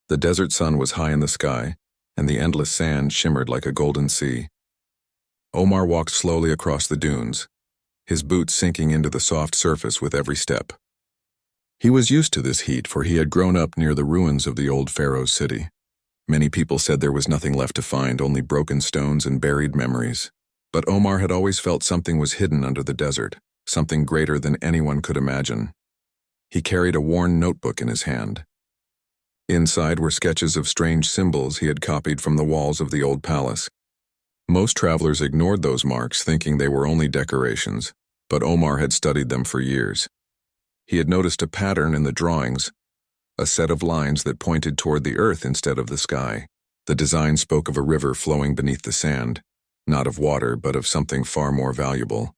The desert sun was high in the sky, and the endless sand shimmered like a golden sea. Omar walked slowly across the dunes, his boots sinking into the soft surface with every step. He was used to this heat, for he had grown up near the ruins of the old Pharaoh's city. Many people said there was nothing left to find, only broken stones and buried memories. But Omar had always felt something was hidden under the desert, something greater than anyone could imagine. He carried a worn notebook in his hand. Inside were sketches of strange symbols he had copied from the walls of the old palace. Most travelers ignored those marks, thinking they were only decorations, but Omar had studied them for years. He had noticed a pattern in the drawings, a set of lines that pointed toward the earth instead of the sky. The design spoke of a river flowing beneath the sand, not of water, but of something far more valuable.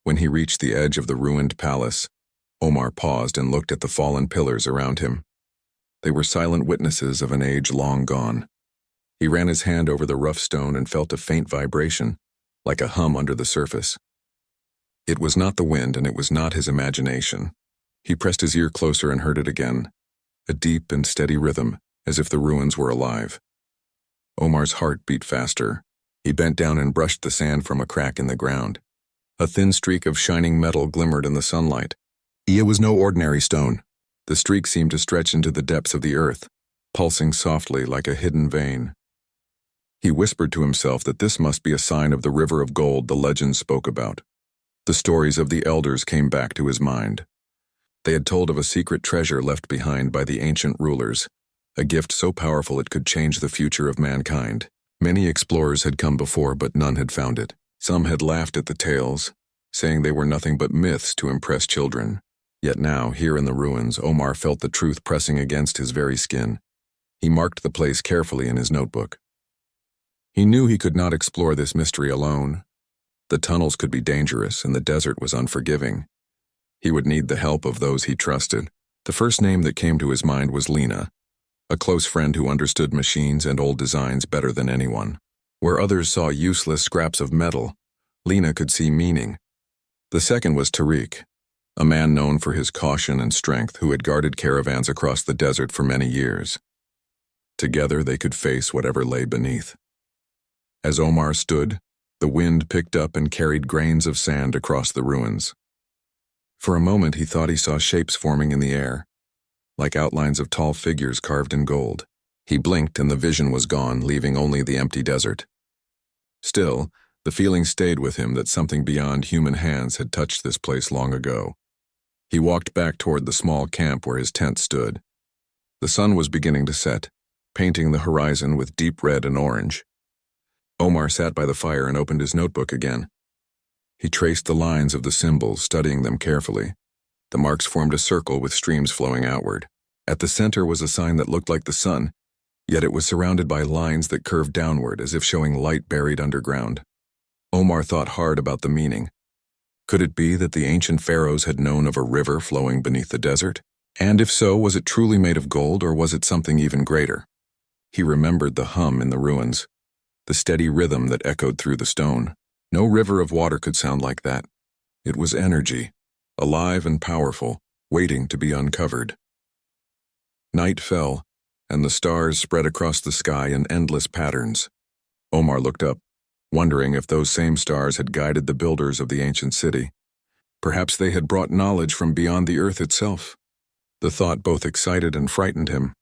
When he reached the edge of the ruined palace, Omar paused and looked at the fallen pillars around him. They were silent witnesses of an age long gone. He ran his hand over the rough stone and felt a faint vibration, like a hum under the surface. It was not the wind, and it was not his imagination. He pressed his ear closer and heard it again, a deep and steady rhythm, as if the ruins were alive. Omar's heart beat faster. He bent down and brushed the sand from a crack in the ground. A thin streak of shining metal glimmered in the sunlight. It was no ordinary stone. The streak seemed to stretch into the depths of the earth, pulsing softly like a hidden vein. He whispered to himself that this must be a sign of the river of gold the legends spoke about. The stories of the elders came back to his mind. They had told of a secret treasure left behind by the ancient rulers, a gift so powerful it could change the future of mankind. Many explorers had come before, but none had found it. Some had laughed at the tales, saying they were nothing but myths to impress children. Yet now, here in the ruins, Omar felt the truth pressing against his very skin. He marked the place carefully in his notebook. He knew he could not explore this mystery alone. The tunnels could be dangerous, and the desert was unforgiving. He would need the help of those he trusted. The first name that came to his mind was Lena, a close friend who understood machines and old designs better than anyone. Where others saw useless scraps of metal, Lena could see meaning. The second was Tariq, a man known for his caution and strength who had guarded caravans across the desert for many years. Together they could face whatever lay beneath. As Omar stood, the wind picked up and carried grains of sand across the ruins. For a moment he thought he saw shapes forming in the air, like outlines of tall figures carved in gold. He blinked and the vision was gone, leaving only the empty desert. Still, the feeling stayed with him that something beyond human hands had touched this place long ago. He walked back toward the small camp where his tent stood. The sun was beginning to set, painting the horizon with deep red and orange. Omar sat by the fire and opened his notebook again. He traced the lines of the symbols, studying them carefully. The marks formed a circle with streams flowing outward. At the center was a sign that looked like the sun, yet it was surrounded by lines that curved downward as if showing light buried underground. Omar thought hard about the meaning. Could it be that the ancient pharaohs had known of a river flowing beneath the desert? And if so, was it truly made of gold, or was it something even greater? He remembered the hum in the ruins, the steady rhythm that echoed through the stone. No river of water could sound like that. It was energy, alive and powerful, waiting to be uncovered. Night fell, and the stars spread across the sky in endless patterns. Omar looked up, wondering if those same stars had guided the builders of the ancient city. Perhaps they had brought knowledge from beyond the earth itself. The thought both excited and frightened him.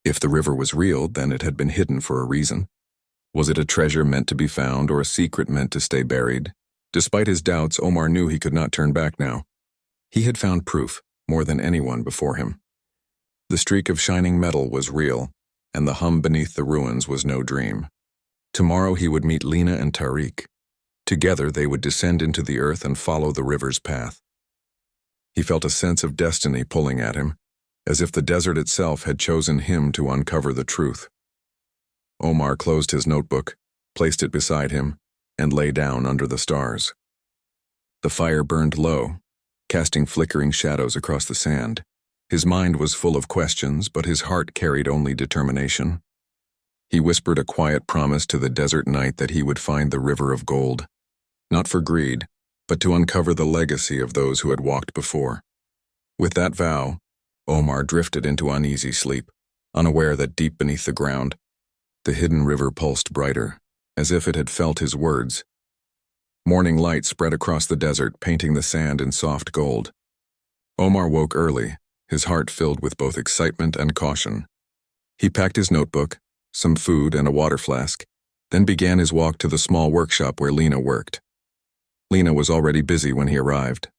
If the river was real, then it had been hidden for a reason. Was it a treasure meant to be found, or a secret meant to stay buried? Despite his doubts, Omar knew he could not turn back now. He had found proof, more than anyone before him. The streak of shining metal was real, and the hum beneath the ruins was no dream. Tomorrow he would meet Lena and Tariq. Together they would descend into the earth and follow the river's path. He felt a sense of destiny pulling at him, as if the desert itself had chosen him to uncover the truth. Omar closed his notebook, placed it beside him, and lay down under the stars. The fire burned low, casting flickering shadows across the sand. His mind was full of questions, but his heart carried only determination. He whispered a quiet promise to the desert night that he would find the river of gold, not for greed, but to uncover the legacy of those who had walked before. With that vow, Omar drifted into uneasy sleep. unaware that deep beneath the ground, the hidden river pulsed brighter, as if it had felt his words. Morning light spread across the desert, painting the sand in soft gold. Omar woke early, his heart filled with both excitement and caution. He packed his notebook, some food and a water flask, then began his walk to the small workshop where Lena worked. Lena was already busy when he arrived.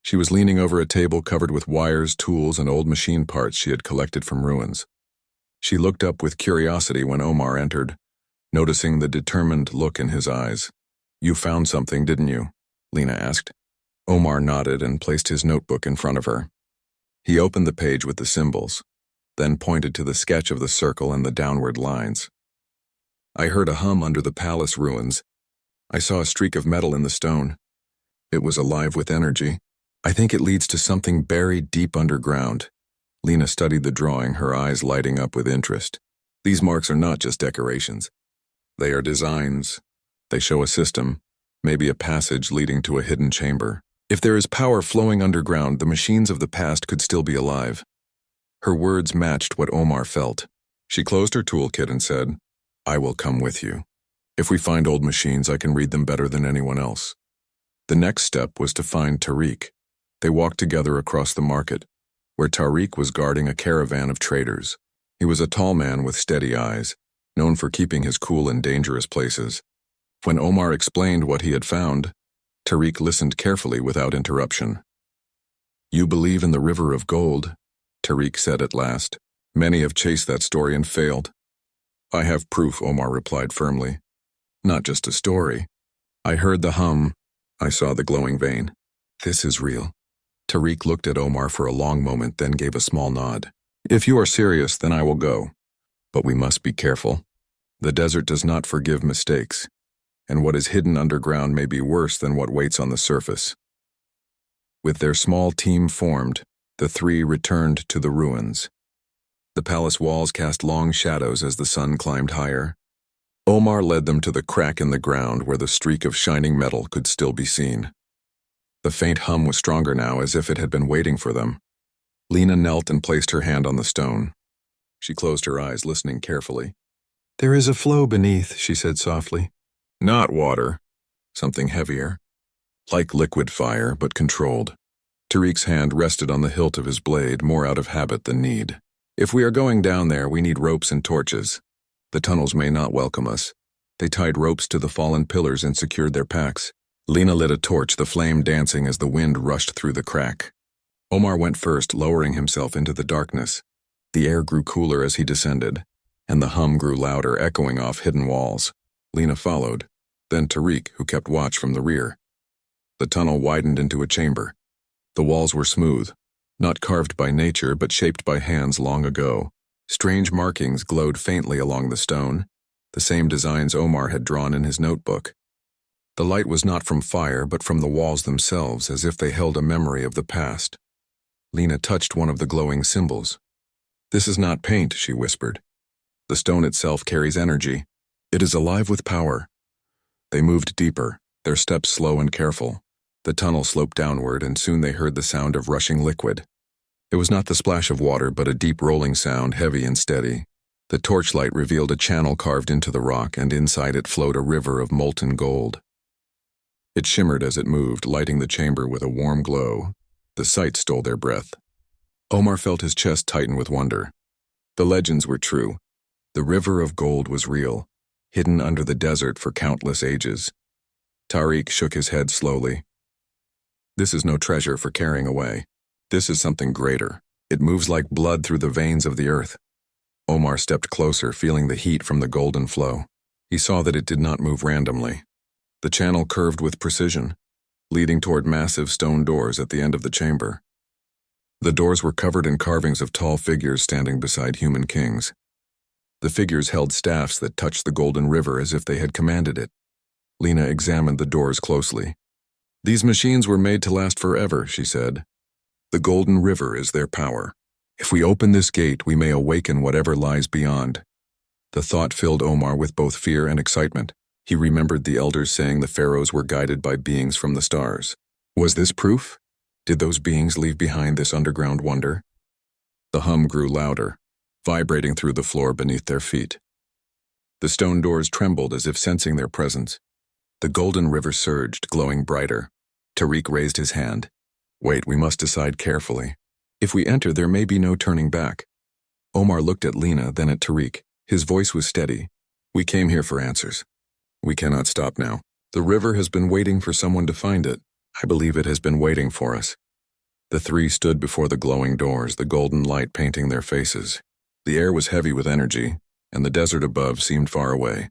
She was leaning over a table covered with wires, tools, and old machine parts she had collected from ruins. She looked up with curiosity when Omar entered, noticing the determined look in his eyes. "You found something, didn't you?" Lena asked. Omar nodded and placed his notebook in front of her. He opened the page with the symbols, then pointed to the sketch of the circle and the downward lines. "I heard a hum under the palace ruins. I saw a streak of metal in the stone. It was alive with energy. I think it leads to something buried deep underground." Lena studied the drawing, her eyes lighting up with interest. "These marks are not just decorations. They are designs. They show a system, maybe a passage leading to a hidden chamber. If there is power flowing underground, the machines of the past could still be alive." Her words matched what Omar felt. She closed her toolkit and said, "I will come with you. If we find old machines, I can read them better than anyone else." The next step was to find Tariq. They walked together across the market, where Tariq was guarding a caravan of traders. He was a tall man with steady eyes, known for keeping his cool in dangerous places. When Omar explained what he had found, Tariq listened carefully without interruption. "You believe in the river of gold," Tariq said at last. "Many have chased that story and failed." "I have proof," Omar replied firmly. "Not just a story. I heard the hum. I saw the glowing vein. This is real." Tariq looked at Omar for a long moment, then gave a small nod. "If you are serious, then I will go. But we must be careful. The desert does not forgive mistakes, and what is hidden underground may be worse than what waits on the surface." With their small team formed, the three returned to the ruins. The palace walls cast long shadows as the sun climbed higher. Omar led them to the crack in the ground where the streak of shining metal could still be seen. The faint hum was stronger now, as if it had been waiting for them. Lena knelt and placed her hand on the stone. She closed her eyes, listening carefully. "There is a flow beneath," she said softly. "Not water. Something heavier. Like liquid fire, but controlled." Tariq's hand rested on the hilt of his blade, more out of habit than need. "If we are going down there, we need ropes and torches. The tunnels may not welcome us." They tied ropes to the fallen pillars and secured their packs. Lena lit a torch, the flame dancing as the wind rushed through the crack. Omar went first, lowering himself into the darkness. The air grew cooler as he descended, and the hum grew louder, echoing off hidden walls. Lena followed, then Tariq, who kept watch from the rear. The tunnel widened into a chamber. The walls were smooth, not carved by nature but shaped by hands long ago. Strange markings glowed faintly along the stone, the same designs Omar had drawn in his notebook. The light was not from fire but from the walls themselves, as if they held a memory of the past. Lena touched one of the glowing symbols. "This is not paint," she whispered. "The stone itself carries energy. It is alive with power." They moved deeper, their steps slow and careful. The tunnel sloped downward, and soon they heard the sound of rushing liquid. It was not the splash of water, but a deep rolling sound, heavy and steady. The torchlight revealed a channel carved into the rock, and inside it flowed a river of molten gold. It shimmered as it moved, lighting the chamber with a warm glow. The sight stole their breath. Omar felt his chest tighten with wonder. The legends were true. The river of gold was real, hidden under the desert for countless ages. Tariq shook his head slowly. "This is no treasure for carrying away. This is something greater. It moves like blood through the veins of the earth." Omar stepped closer, feeling the heat from the golden flow. He saw that it did not move randomly. The channel curved with precision, leading toward massive stone doors at the end of the chamber. The doors were covered in carvings of tall figures standing beside human kings. The figures held staffs that touched the golden river as if they had commanded it. Lena examined the doors closely. "These machines were made to last forever," she said. "The golden river is their power. If we open this gate, we may awaken whatever lies beyond." The thought filled Omar with both fear and excitement. He remembered the elders saying the pharaohs were guided by beings from the stars. Was this proof? Did those beings leave behind this underground wonder? The hum grew louder. vibrating through the floor beneath their feet. The stone doors trembled as if sensing their presence. The golden river surged, glowing brighter. Tariq raised his hand. Wait, we must decide carefully. If we enter, there may be no turning back. Omar looked at Lena, then at Tariq. His voice was steady. We came here for answers. We cannot stop now. The river has been waiting for someone to find it. I believe it has been waiting for us. The three stood before the glowing doors, the golden light painting their faces. The air was heavy with energy, and the desert above seemed far away.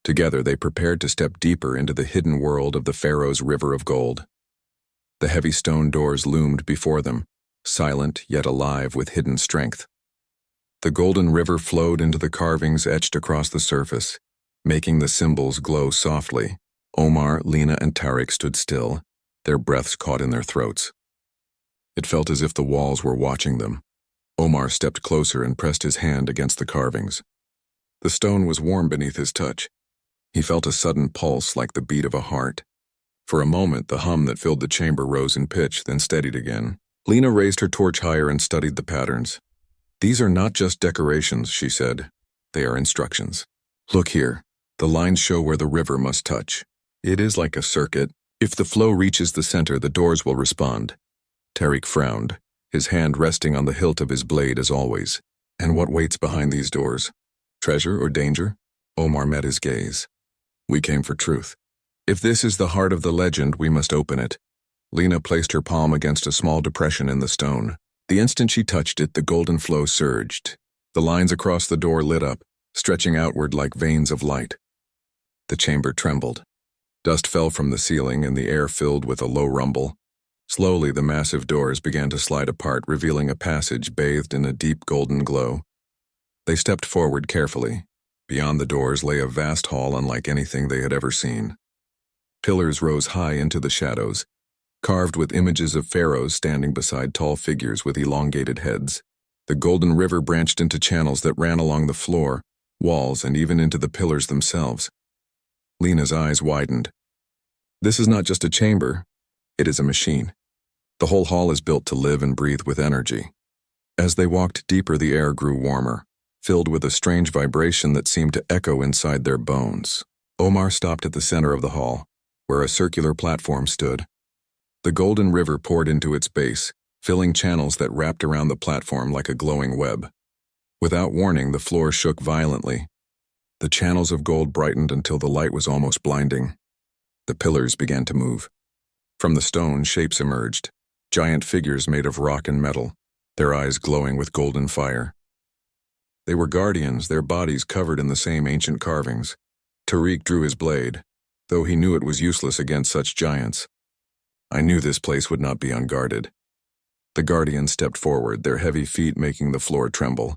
Together they prepared to step deeper into the hidden world of the Pharaoh's river of gold. The heavy stone doors loomed before them, silent yet alive with hidden strength. The golden river flowed into the carvings etched across the surface, making the symbols glow softly. Omar, Lena, and Tariq stood still, their breaths caught in their throats. It felt as if the walls were watching them. Omar stepped closer and pressed his hand against the carvings. The stone was warm beneath his touch. He felt a sudden pulse like the beat of a heart. For a moment, the hum that filled the chamber rose in pitch, then steadied again. Lena raised her torch higher and studied the patterns. These are not just decorations, she said. They are instructions. Look here. The lines show where the river must touch. It is like a circuit. If the flow reaches the center, the doors will respond. Tariq frowned, his hand resting on the hilt of his blade as always. And what waits behind these doors? Treasure or danger? Omar met his gaze. We came for truth. If this is the heart of the legend, we must open it. Lena placed her palm against a small depression in the stone. The instant she touched it, the golden flow surged. The lines across the door lit up, stretching outward like veins of light. The chamber trembled. Dust fell from the ceiling and the air filled with a low rumble. Slowly, the massive doors began to slide apart, revealing a passage bathed in a deep golden glow. They stepped forward carefully. Beyond the doors lay a vast hall unlike anything they had ever seen. Pillars rose high into the shadows, carved with images of pharaohs standing beside tall figures with elongated heads. The golden river branched into channels that ran along the floor, walls, and even into the pillars themselves. Lena's eyes widened. This is not just a chamber, it is a machine. The whole hall is built to live and breathe with energy. As they walked deeper, the air grew warmer, filled with a strange vibration that seemed to echo inside their bones. Omar stopped at the center of the hall, where a circular platform stood. The golden river poured into its base, filling channels that wrapped around the platform like a glowing web. Without warning, the floor shook violently. The channels of gold brightened until the light was almost blinding. The pillars began to move. From the stone, shapes emerged, giant figures made of rock and metal, their eyes glowing with golden fire. They were guardians, their bodies covered in the same ancient carvings. Tariq drew his blade, though he knew it was useless against such giants. I knew this place would not be unguarded. The guardians stepped forward, their heavy feet making the floor tremble.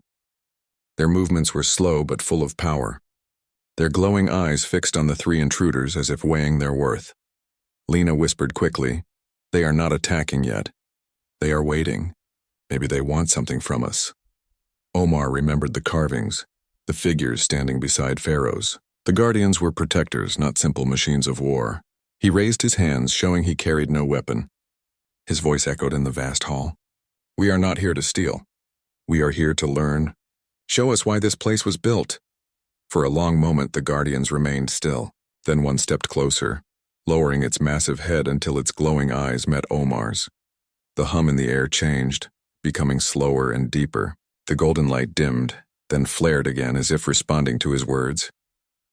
Their movements were slow but full of power, their glowing eyes fixed on the three intruders as if weighing their worth. Lena whispered quickly, "They are not attacking yet. They are waiting. Maybe they want something from us." Omar remembered the carvings, the figures standing beside pharaohs. The guardians were protectors, not simple machines of war. He raised his hands, showing he carried no weapon. His voice echoed in the vast hall. "We are not here to steal. We are here to learn. Show us why this place was built." For a long moment, the guardians remained still. Then one stepped closer, lowering its massive head until its glowing eyes met Omar's. The hum in the air changed, becoming slower and deeper. The golden light dimmed, then flared again as if responding to his words.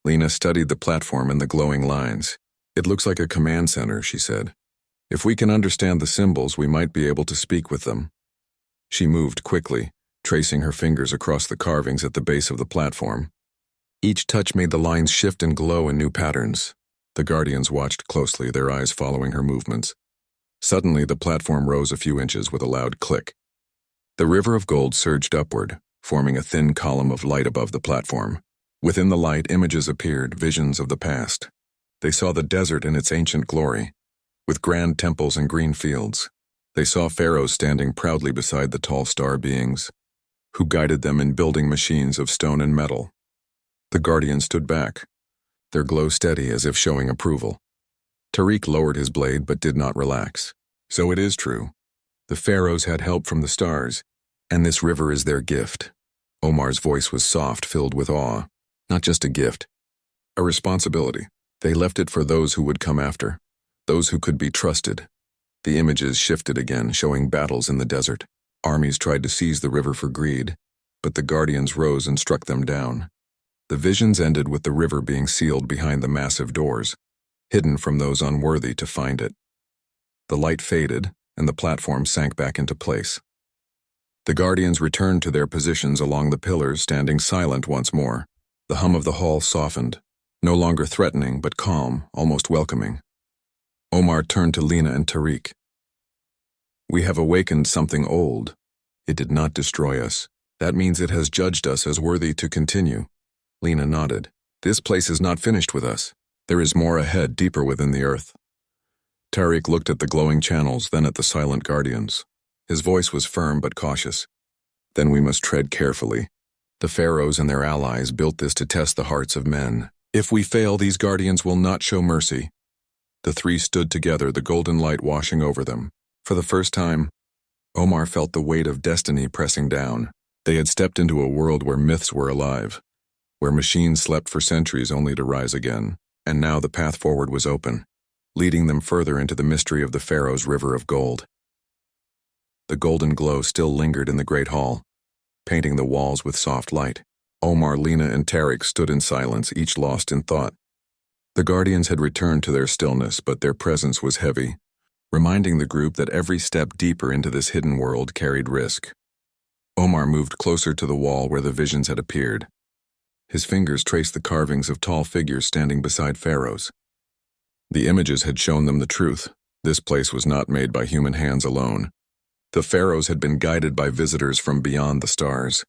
Lena studied the platform and the glowing lines. "It looks like a command center," she said. "If we can understand the symbols, we might be able to speak with them." She moved quickly, tracing her fingers across the carvings at the base of the platform. Each touch made the lines shift and glow in new patterns. The guardians watched closely, their eyes following her movements. Suddenly, the platform rose a few inches with a loud click. The river of gold surged upward, forming a thin column of light above the platform. Within the light, images appeared, visions of the past. They saw the desert in its ancient glory, with grand temples and green fields. They saw pharaohs standing proudly beside the tall star beings, who guided them in building machines of stone and metal. The guardians stood back, their glow steady as if showing approval. Tariq lowered his blade but did not relax. "So it is true. The pharaohs had help from the stars, and this river is their gift. Omar's voice was soft, filled with awe. Not just a gift, a responsibility. They left it for those who would come after, those who could be trusted. The images shifted again, showing battles in the desert. Armies tried to seize the river for greed, but the guardians rose and struck them down. The visions ended with the river being sealed behind the massive doors, hidden from those unworthy to find it. The light faded, and the platform sank back into place. The guardians returned to their positions along the pillars, standing silent once more. The hum of the hall softened, no longer threatening but calm, almost welcoming. Omar turned to Lena and Tariq. "We have awakened something old. It did not destroy us. That means it has judged us as worthy to continue." Lena nodded. "This place is not finished with us. There is more ahead, deeper within the earth." Tariq looked at the glowing channels, then at the silent guardians. His voice was firm but cautious. "Then we must tread carefully. The pharaohs and their allies built this to test the hearts of men. If we fail, these guardians will not show mercy." The three stood together, the golden light washing over them. For the first time, Omar felt the weight of destiny pressing down. They had stepped into a world where myths were alive, where machines slept for centuries only to rise again, and now the path forward was open, leading them further into the mystery of the Pharaoh's river of gold. The golden glow still lingered in the great hall, painting the walls with soft light. Omar, Lena, and Tariq stood in silence, each lost in thought. The guardians had returned to their stillness, but their presence was heavy, reminding the group that every step deeper into this hidden world carried risk. Omar moved closer to the wall where the visions had appeared. His fingers traced the carvings of tall figures standing beside pharaohs. The images had shown them the truth. This place was not made by human hands alone. The pharaohs had been guided by visitors from beyond the stars.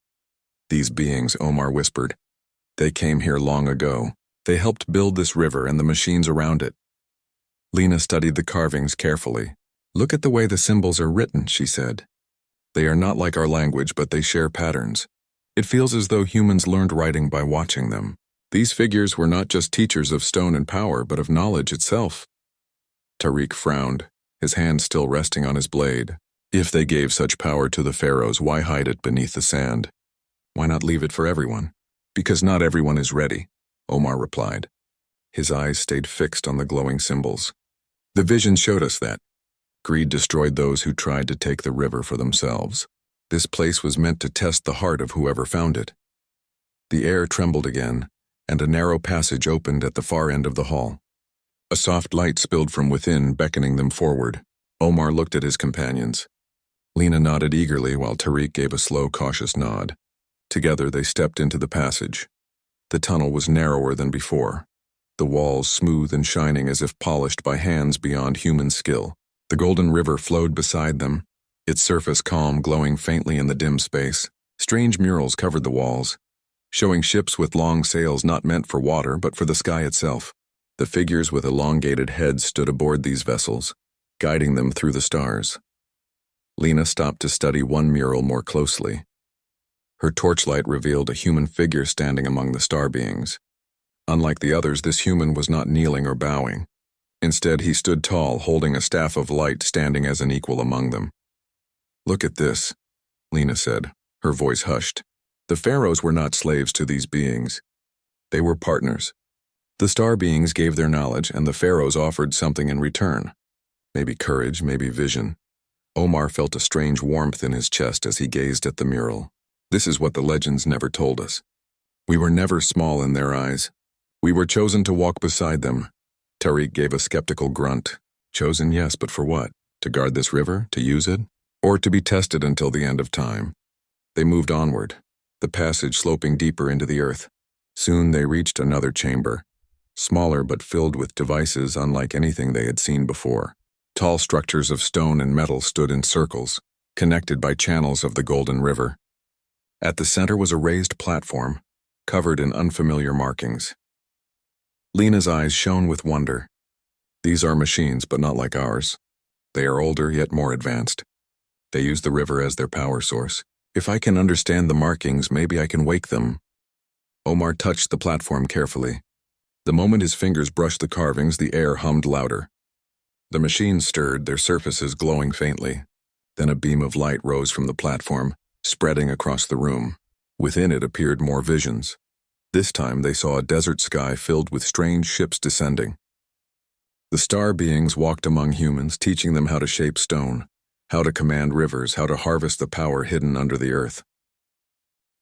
"These beings," Omar whispered, "they came here long ago. They helped build this river and the machines around it." Lena studied the carvings carefully. "Look at the way the symbols are written," she said. "They are not like our language, but they share patterns. It feels as though humans learned writing by watching them. These figures were not just teachers of stone and power, but of knowledge itself." Tariq frowned, his hand still resting on his blade. If they gave such power to the pharaohs, why hide it beneath the sand? Why not leave it for everyone? "Because not everyone is ready," Omar replied. His eyes stayed fixed on the glowing symbols. "The vision showed us that. Greed destroyed those who tried to take the river for themselves. This place was meant to test the heart of whoever found it." The air trembled again, and a narrow passage opened at the far end of the hall. A soft light spilled from within, beckoning them forward. Omar looked at his companions. Lena nodded eagerly while Tariq gave a slow, cautious nod. Together they stepped into the passage. The tunnel was narrower than before, the walls smooth and shining as if polished by hands beyond human skill. The golden river flowed beside them, its surface calm, glowing faintly in the dim space. Strange murals covered the walls, showing ships with long sails not meant for water but for the sky itself. The figures with elongated heads stood aboard these vessels, guiding them through the stars. Lena stopped to study one mural more closely. Her torchlight revealed a human figure standing among the star beings. Unlike the others, this human was not kneeling or bowing. Instead, he stood tall, holding a staff of light, standing as an equal among them. "Look at this," Lena said, her voice hushed. The pharaohs were not slaves to these beings. They were partners. The star beings gave their knowledge, and the pharaohs offered something in return. Maybe courage, maybe vision. Omar felt a strange warmth in his chest as he gazed at the mural. This is what the legends never told us. We were never small in their eyes. We were chosen to walk beside them. Tariq gave a skeptical grunt. Chosen, yes, but for what? To guard this river? To use it? Or to be tested until the end of time? They moved onward, the passage sloping deeper into the earth. Soon they reached another chamber, smaller but filled with devices unlike anything they had seen before. Tall structures of stone and metal stood in circles, connected by channels of the golden river. At the center was a raised platform, covered in unfamiliar markings. Lena's eyes shone with wonder. These are machines, but not like ours. They are older, yet more advanced. They use the river as their power source. If I can understand the markings, maybe I can wake them. Omar touched the platform carefully. The moment his fingers brushed the carvings, the air hummed louder. The machines stirred, their surfaces glowing faintly. Then a beam of light rose from the platform, spreading across the room. Within it appeared more visions. This time they saw a desert sky filled with strange ships descending. The star beings walked among humans, teaching them how to shape stone, how to command rivers, how to harvest the power hidden under the earth.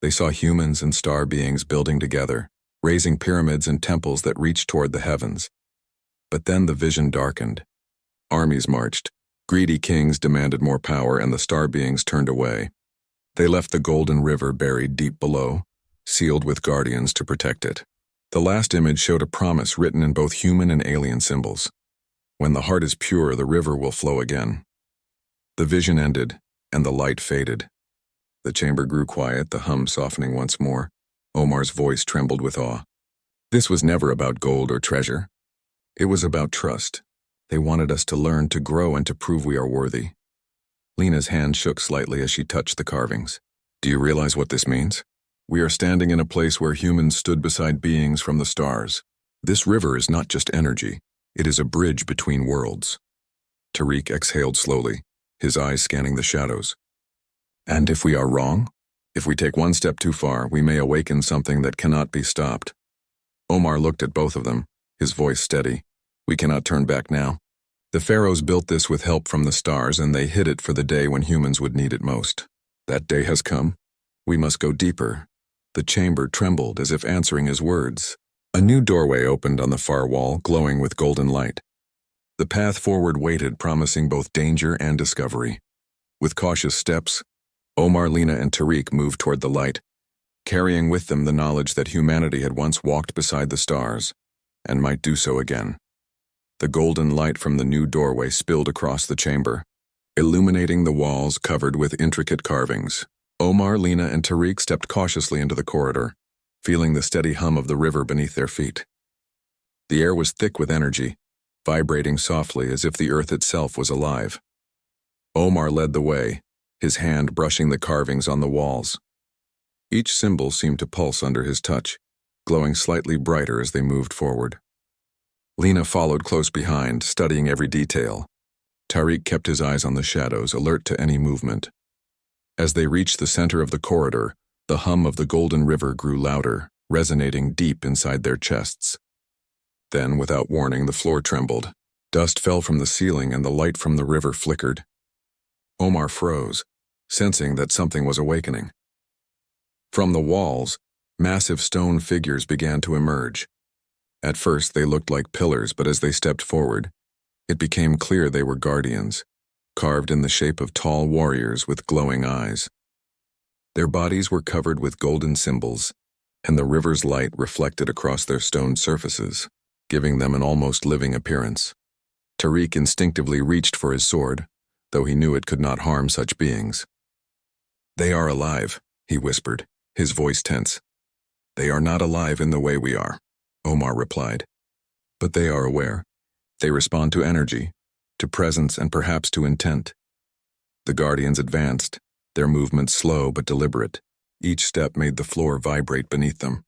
They saw humans and star beings building together, raising pyramids and temples that reached toward the heavens. But then the vision darkened. Armies marched. Greedy kings demanded more power, and the star beings turned away. They left the golden river buried deep below, sealed with guardians to protect it. The last image showed a promise written in both human and alien symbols. When the heart is pure, the river will flow again. The vision ended, and the light faded. The chamber grew quiet, the hum softening once more. Omar's voice trembled with awe. This was never about gold or treasure. It was about trust. They wanted us to learn, to grow, and to prove we are worthy. Lena's hand shook slightly as she touched the carvings. Do you realize what this means? We are standing in a place where humans stood beside beings from the stars. This river is not just energy. It is a bridge between worlds. Tariq exhaled slowly, his eyes scanning the shadows. And if we are wrong? If we take one step too far, we may awaken something that cannot be stopped. Omar looked at both of them, his voice steady. We cannot turn back now. The pharaohs built this with help from the stars, and they hid it for the day when humans would need it most. That day has come. We must go deeper. The chamber trembled as if answering his words. A new doorway opened on the far wall, glowing with golden light. The path forward waited, promising both danger and discovery. With cautious steps, Omar, Lena, and Tariq moved toward the light, carrying with them the knowledge that humanity had once walked beside the stars, and might do so again. The golden light from the new doorway spilled across the chamber, illuminating the walls covered with intricate carvings. Omar, Lena, and Tariq stepped cautiously into the corridor, feeling the steady hum of the river beneath their feet. The air was thick with energy, vibrating softly as if the earth itself was alive. Omar led the way, his hand brushing the carvings on the walls. Each symbol seemed to pulse under his touch, glowing slightly brighter as they moved forward. Lena followed close behind, studying every detail. Tariq kept his eyes on the shadows, alert to any movement. As they reached the center of the corridor, the hum of the golden river grew louder, resonating deep inside their chests. Then, without warning, the floor trembled. Dust fell from the ceiling and the light from the river flickered. Omar froze, sensing that something was awakening. From the walls, massive stone figures began to emerge. At first they looked like pillars, but as they stepped forward, it became clear they were guardians, carved in the shape of tall warriors with glowing eyes. Their bodies were covered with golden symbols, and the river's light reflected across their stone surfaces, giving them an almost living appearance. Tariq instinctively reached for his sword, though he knew it could not harm such beings. They are alive, he whispered, his voice tense. They are not alive in the way we are, Omar replied. But they are aware. They respond to energy, to presence, and perhaps to intent. The guardians advanced, their movements slow but deliberate. Each step made the floor vibrate beneath them.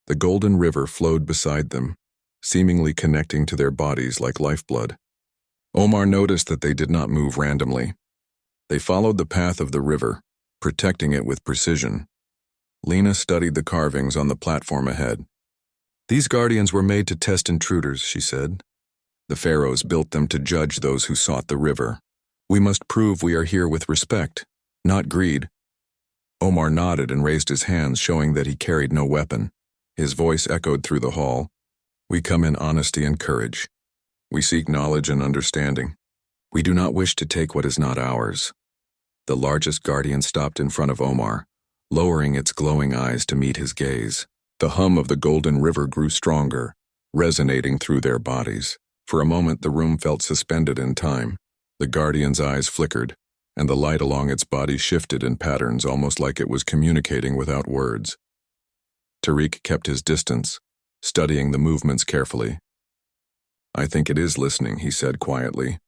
The golden river flowed beside them, seemingly connecting to their bodies like lifeblood. Omar noticed that they did not move randomly. They followed the path of the river, protecting it with precision. Lena studied the carvings on the platform ahead. These guardians were made to test intruders, she said. The pharaohs built them to judge those who sought the river. We must prove we are here with respect, not greed. Omar nodded and raised his hands, showing that he carried no weapon. His voice echoed through the hall. We come in honesty and courage. We seek knowledge and understanding. We do not wish to take what is not ours. The largest guardian stopped in front of Omar, lowering its glowing eyes to meet his gaze. The hum of the golden river grew stronger, resonating through their bodies. For a moment, the room felt suspended in time. The guardian's eyes flickered, and the light along its body shifted in patterns, almost like it was communicating without words. Tariq kept his distance, studying the movements carefully. I think it is listening, he said quietly.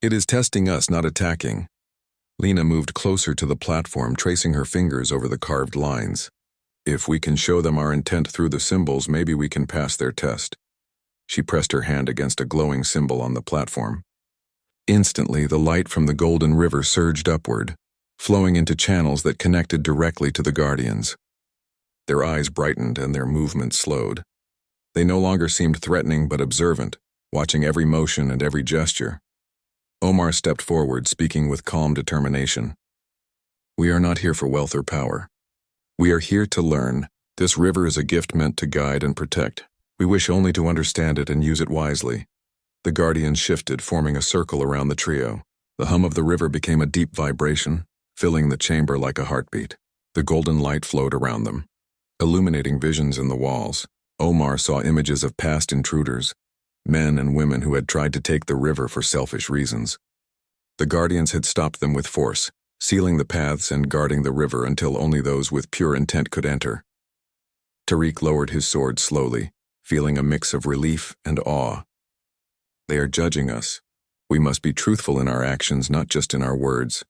It is testing us, not attacking. Lena moved closer to the platform, tracing her fingers over the carved lines. If we can show them our intent through the symbols, maybe we can pass their test. She pressed her hand against a glowing symbol on the platform. Instantly, the light from the golden river surged upward, flowing into channels that connected directly to the guardians. Their eyes brightened and their movements slowed. They no longer seemed threatening but observant, watching every motion and every gesture. Omar stepped forward, speaking with calm determination. "We are not here for wealth or power. We are here to learn. This river is a gift meant to guide and protect. We wish only to understand it and use it wisely." The guardians shifted, forming a circle around the trio. The hum of the river became a deep vibration, filling the chamber like a heartbeat. The golden light flowed around them, illuminating visions in the walls. Omar saw images of past intruders, men and women who had tried to take the river for selfish reasons. The guardians had stopped them with force, sealing the paths and guarding the river until only those with pure intent could enter. Tariq lowered his sword slowly, feeling a mix of relief and awe. "They are judging us. We must be truthful in our actions, not just in our words."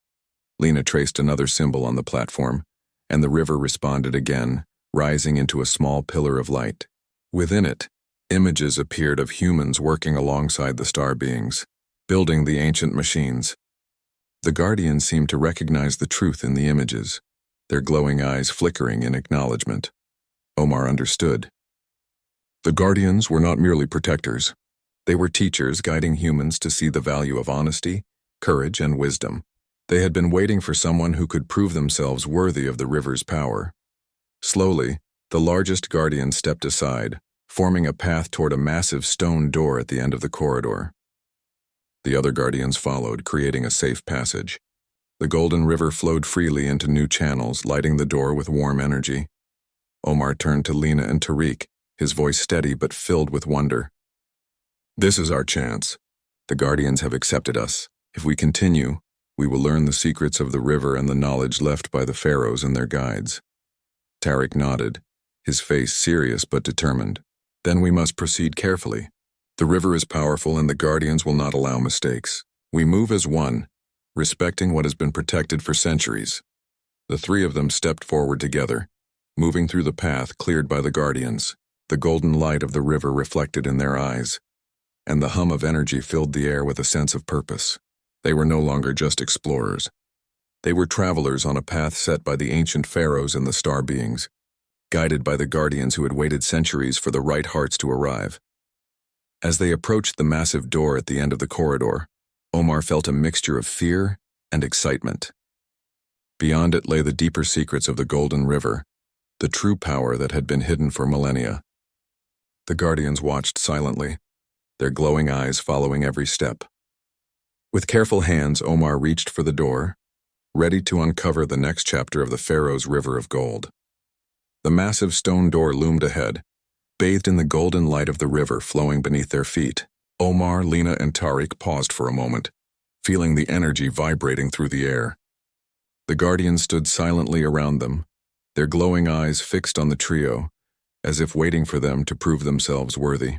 Lena traced another symbol on the platform, and the river responded again, rising into a small pillar of light. Within it, images appeared of humans working alongside the star beings, building the ancient machines. The guardians seemed to recognize the truth in the images, their glowing eyes flickering in acknowledgement. Omar understood. The guardians were not merely protectors. They were teachers guiding humans to see the value of honesty, courage, and wisdom. They had been waiting for someone who could prove themselves worthy of the river's power. Slowly, the largest guardian stepped aside, forming a path toward a massive stone door at the end of the corridor. The other guardians followed, creating a safe passage. The golden river flowed freely into new channels, lighting the door with warm energy. Omar turned to Lena and Tariq, his voice steady but filled with wonder. "This is our chance. The guardians have accepted us. If we continue, we will learn the secrets of the river and the knowledge left by the pharaohs and their guides." Tariq nodded, his face serious but determined. "Then we must proceed carefully. The river is powerful and the guardians will not allow mistakes. We move as one, respecting what has been protected for centuries." The three of them stepped forward together, moving through the path cleared by the guardians. The golden light of the river reflected in their eyes, and the hum of energy filled the air with a sense of purpose. They were no longer just explorers. They were travelers on a path set by the ancient pharaohs and the star beings, guided by the guardians who had waited centuries for the right hearts to arrive. As they approached the massive door at the end of the corridor, Omar felt a mixture of fear and excitement. Beyond it lay the deeper secrets of the Golden River, the true power that had been hidden for millennia. The guardians watched silently, their glowing eyes following every step. With careful hands, Omar reached for the door, ready to uncover the next chapter of the Pharaoh's River of Gold. The massive stone door loomed ahead, bathed in the golden light of the river flowing beneath their feet. Omar, Lena, and Tariq paused for a moment, feeling the energy vibrating through the air. The guardians stood silently around them, their glowing eyes fixed on the trio, as if waiting for them to prove themselves worthy.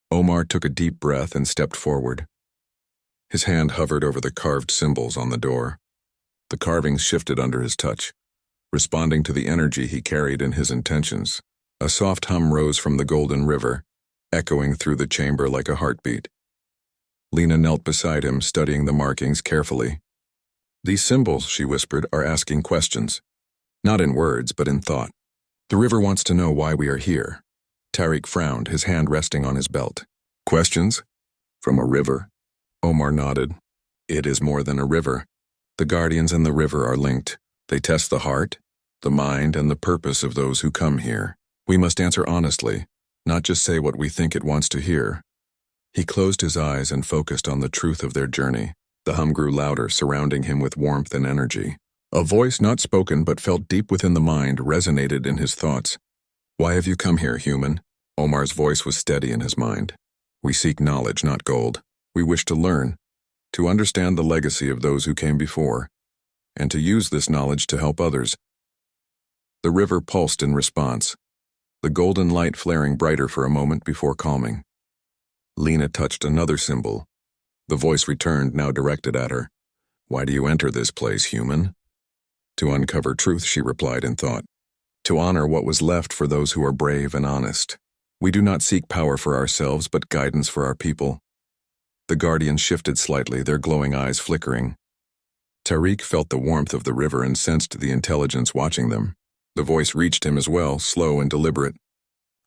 Omar took a deep breath and stepped forward. His hand hovered over the carved symbols on the door. The carvings shifted under his touch, responding to the energy he carried in his intentions. A soft hum rose from the golden river, echoing through the chamber like a heartbeat. Lena knelt beside him, studying the markings carefully. "These symbols," she whispered, "are asking questions. Not in words, but in thought. The river wants to know why we are here." Tariq frowned, his hand resting on his belt. "Questions? From a river?" Omar nodded. "It is more than a river. The guardians and the river are linked. They test the heart, the mind, and the purpose of those who come here. We must answer honestly, not just say what we think it wants to hear." He closed his eyes and focused on the truth of their journey. The hum grew louder, surrounding him with warmth and energy. A voice not spoken but felt deep within the mind resonated in his thoughts. "Why have you come here, human?" Omar's voice was steady in his mind. "We seek knowledge, not gold. We wish to learn, to understand the legacy of those who came before, and to use this knowledge to help others." The river pulsed in response, the golden light flaring brighter for a moment before calming. Lena touched another symbol. The voice returned, now directed at her. "Why do you enter this place, human?" "To uncover truth," she replied in thought. "To honor what was left for those who are brave and honest. We do not seek power for ourselves, but guidance for our people." The guardians shifted slightly, their glowing eyes flickering. Tariq felt the warmth of the river and sensed the intelligence watching them. The voice reached him as well, slow and deliberate.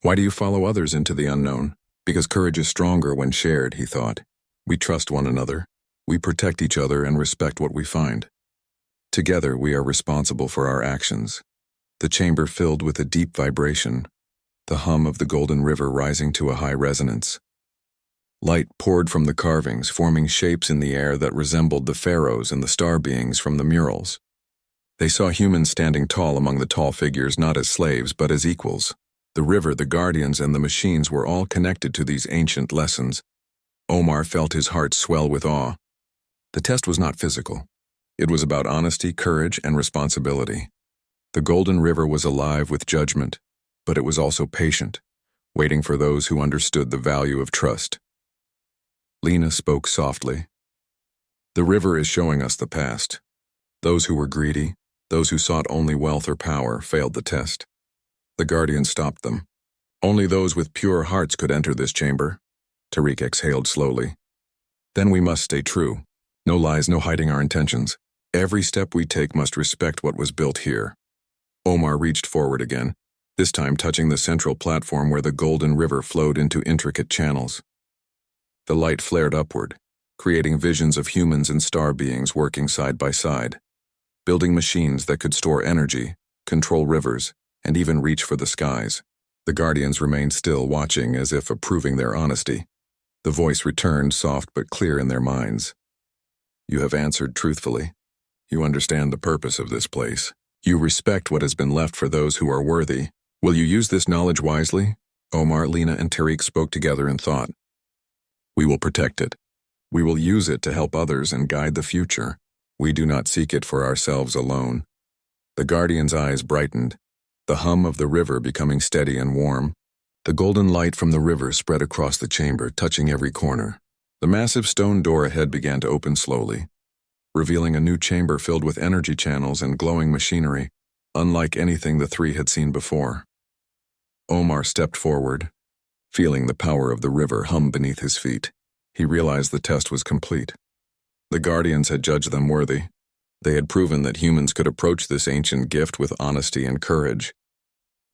Why do you follow others into the unknown? Because courage is stronger when shared, he thought. We trust one another. We protect each other and respect what we find. Together, we are responsible for our actions. The chamber filled with a deep vibration, the hum of the golden river rising to a high resonance. Light poured from the carvings, forming shapes in the air that resembled the pharaohs and the star beings from the murals. They saw humans standing tall among the tall figures, not as slaves, but as equals. The river, the guardians, and the machines were all connected to these ancient lessons. Omar felt his heart swell with awe. The test was not physical. It was about honesty, courage, and responsibility. The golden river was alive with judgment, but it was also patient, waiting for those who understood the value of trust. Lena spoke softly. The river is showing us the past. Those who were greedy, those who sought only wealth or power, failed the test. The guardian stopped them. Only those with pure hearts could enter this chamber. Tariq exhaled slowly. Then we must stay true. No lies, no hiding our intentions. Every step we take must respect what was built here. Omar reached forward again, this time touching the central platform where the golden river flowed into intricate channels. The light flared upward, creating visions of humans and star beings working side by side, building machines that could store energy, control rivers, and even reach for the skies. The guardians remained still, watching as if approving their honesty. The voice returned, soft but clear in their minds. You have answered truthfully. You understand the purpose of this place. You respect what has been left for those who are worthy. Will you use this knowledge wisely? Omar, Lena, and Tariq spoke together in thought. We will protect it. We will use it to help others and guide the future. We do not seek it for ourselves alone. The guardian's eyes brightened, the hum of the river becoming steady and warm. The golden light from the river spread across the chamber, touching every corner. The massive stone door ahead began to open slowly, revealing a new chamber filled with energy channels and glowing machinery, unlike anything the three had seen before. Omar stepped forward, feeling the power of the river hum beneath his feet. He realized the test was complete. The guardians had judged them worthy. They had proven that humans could approach this ancient gift with honesty and courage.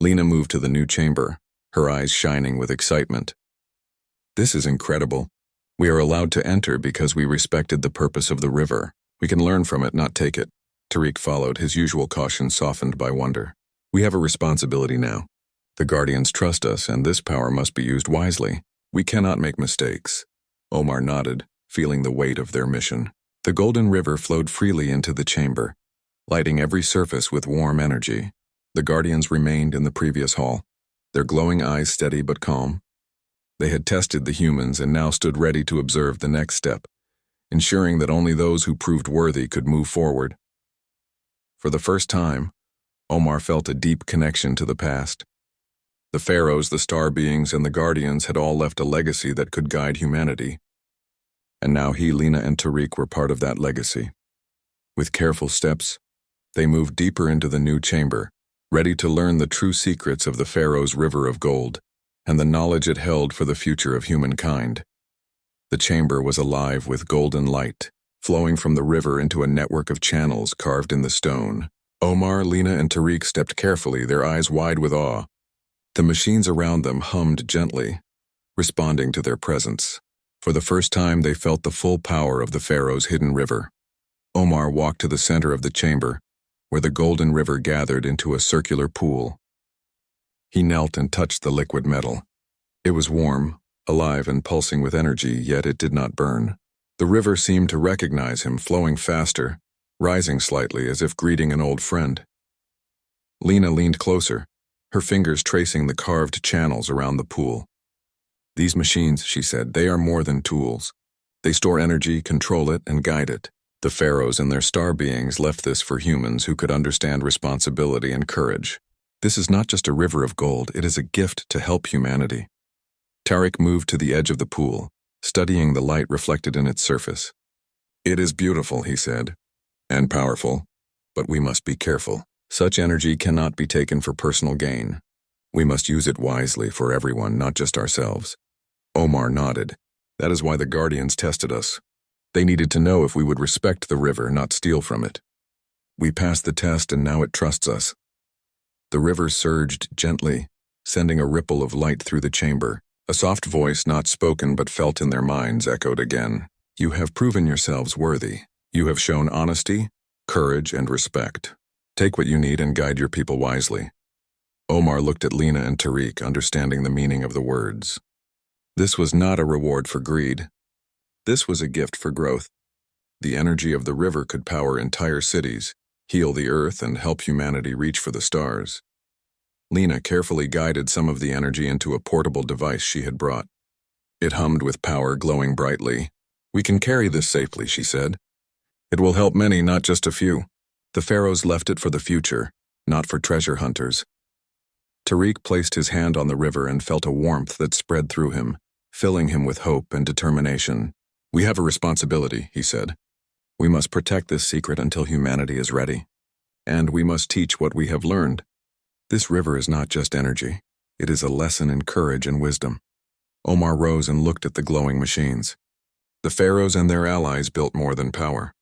Lena moved to the new chamber, her eyes shining with excitement. This is incredible. We are allowed to enter because we respected the purpose of the river. We can learn from it, not take it. Tariq followed, his usual caution softened by wonder. We have a responsibility now. The guardians trust us, and this power must be used wisely. We cannot make mistakes. Omar nodded, feeling the weight of their mission. The golden river flowed freely into the chamber, lighting every surface with warm energy. The guardians remained in the previous hall, their glowing eyes steady but calm. They had tested the humans and now stood ready to observe the next step, ensuring that only those who proved worthy could move forward. For the first time, Omar felt a deep connection to the past. The pharaohs, the star beings, and the guardians had all left a legacy that could guide humanity. And now he, Lena, and Tariq were part of that legacy. With careful steps, they moved deeper into the new chamber, ready to learn the true secrets of the pharaoh's river of gold and the knowledge it held for the future of humankind. The chamber was alive with golden light, flowing from the river into a network of channels carved in the stone. Omar, Lena, and Tariq stepped carefully, their eyes wide with awe. The machines around them hummed gently, responding to their presence. For the first time, they felt the full power of the pharaoh's hidden river. Omar walked to the center of the chamber, where the golden river gathered into a circular pool. He knelt and touched the liquid metal. It was warm, alive and pulsing with energy, yet it did not burn. The river seemed to recognize him, flowing faster, rising slightly as if greeting an old friend. Lena leaned closer, her fingers tracing the carved channels around the pool. These machines, she said, they are more than tools. They store energy, control it, and guide it. The pharaohs and their star beings left this for humans who could understand responsibility and courage. This is not just a river of gold, it is a gift to help humanity. Tariq moved to the edge of the pool, studying the light reflected in its surface. It is beautiful, he said, and powerful, but we must be careful. Such energy cannot be taken for personal gain. We must use it wisely for everyone, not just ourselves. Omar nodded. That is why the guardians tested us. They needed to know if we would respect the river, not steal from it. We passed the test and now it trusts us. The river surged gently, sending a ripple of light through the chamber. A soft voice, not spoken but felt in their minds, echoed again. You have proven yourselves worthy. You have shown honesty, courage, and respect. Take what you need and guide your people wisely. Omar looked at Lena and Tariq, understanding the meaning of the words. This was not a reward for greed. This was a gift for growth. The energy of the river could power entire cities, heal the earth, and help humanity reach for the stars. Lena carefully guided some of the energy into a portable device she had brought. It hummed with power, glowing brightly. We can carry this safely, she said. It will help many, not just a few. The pharaohs left it for the future, not for treasure hunters. Tariq placed his hand on the river and felt a warmth that spread through him, filling him with hope and determination. We have a responsibility, he said. We must protect this secret until humanity is ready. And we must teach what we have learned. This river is not just energy. It is a lesson in courage and wisdom. Omar rose and looked at the glowing machines. The pharaohs and their allies built more than power.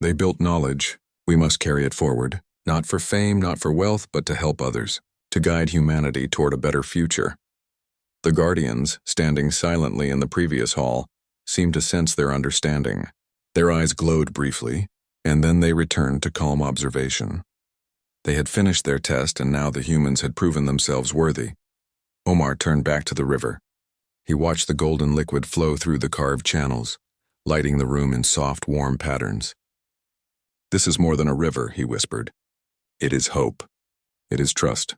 They built knowledge. We must carry it forward, not for fame, not for wealth, but to help others, to guide humanity toward a better future. The guardians, standing silently in the previous hall, seemed to sense their understanding. Their eyes glowed briefly, and then they returned to calm observation. They had finished their test, and now the humans had proven themselves worthy. Omar turned back to the river. He watched the golden liquid flow through the carved channels, lighting the room in soft, warm patterns. This is more than a river, he whispered. It is hope. It is trust.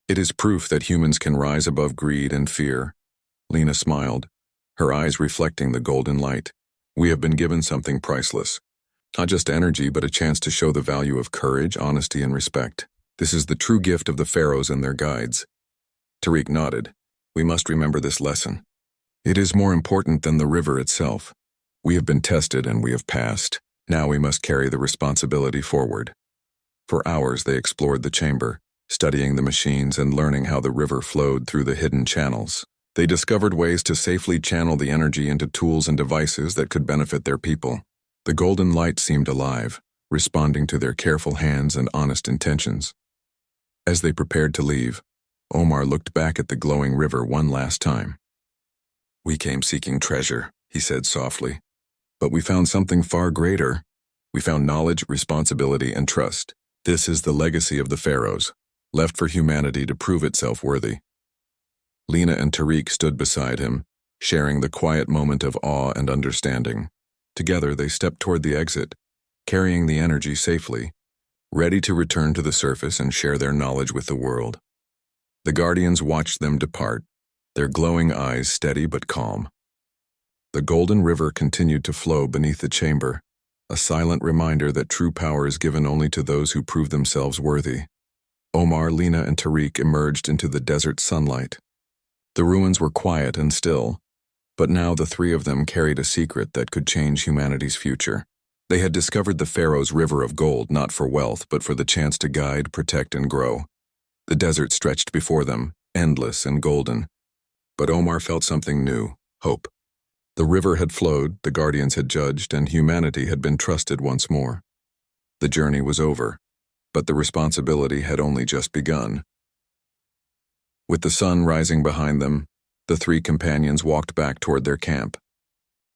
It is proof that humans can rise above greed and fear. Lena smiled, her eyes reflecting the golden light. We have been given something priceless. Not just energy, but a chance to show the value of courage, honesty, and respect. This is the true gift of the pharaohs and their guides. Tariq nodded. We must remember this lesson. It is more important than the river itself. We have been tested and we have passed. Now we must carry the responsibility forward. For hours they explored the chamber, studying the machines and learning how the river flowed through the hidden channels. They discovered ways to safely channel the energy into tools and devices that could benefit their people. The golden light seemed alive, responding to their careful hands and honest intentions. As they prepared to leave, Omar looked back at the glowing river one last time. We came seeking treasure, he said softly. But we found something far greater. We found knowledge, responsibility, and trust. This is the legacy of the pharaohs, left for humanity to prove itself worthy. Lena and Tariq stood beside him, sharing the quiet moment of awe and understanding. Together they stepped toward the exit, carrying the energy safely, ready to return to the surface and share their knowledge with the world. The guardians watched them depart, their glowing eyes steady but calm. The golden river continued to flow beneath the chamber, a silent reminder that true power is given only to those who prove themselves worthy. Omar, Lena, and Tariq emerged into the desert sunlight. The ruins were quiet and still, but now the three of them carried a secret that could change humanity's future. They had discovered the pharaoh's river of gold not for wealth but for the chance to guide, protect, and grow. The desert stretched before them, endless and golden. But Omar felt something new, hope. The river had flowed, the guardians had judged, and humanity had been trusted once more. The journey was over, but the responsibility had only just begun. With the sun rising behind them, the three companions walked back toward their camp.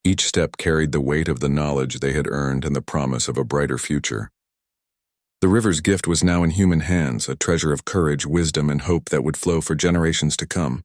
Each step carried the weight of the knowledge they had earned and the promise of a brighter future. The river's gift was now in human hands, a treasure of courage, wisdom, and hope that would flow for generations to come.